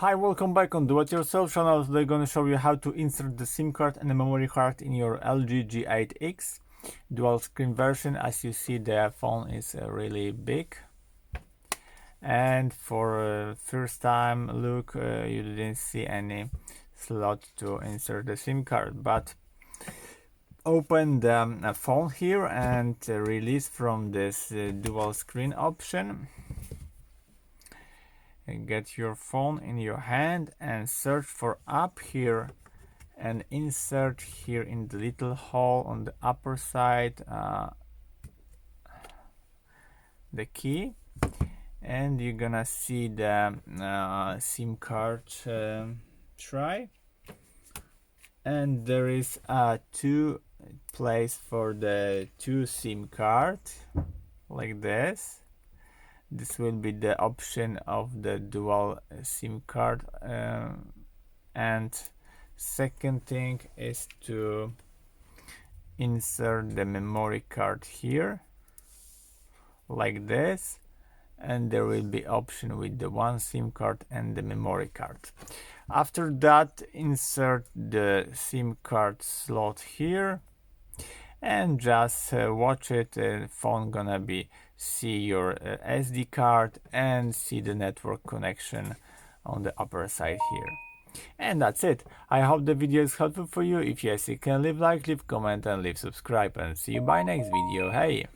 Hi, welcome back on Do It Yourself channel. Today I'm going to show you how to insert the SIM card and the memory card in your LG G8x dual screen version. As you see, the phone is really big, and for first time look, you didn't see any slot to insert the SIM card, but open the phone here and release from this dual screen option. Get your phone in your hand and search for app here and insert here in the little hole on the upper side the key, and you're gonna see the SIM card tray, and there is two place for the two SIM card like this. This will be the option of the dual SIM card, and second thing is to insert the memory card here like this, and there will be option with the one SIM card and the memory card. After that, insert the SIM card slot here and just watch it. Phone gonna be see your SD card and see the network connection on the upper side here. And that's it. I hope the video is helpful for you. If yes, you can leave like, leave comment and leave subscribe, and see you by next video. Hey!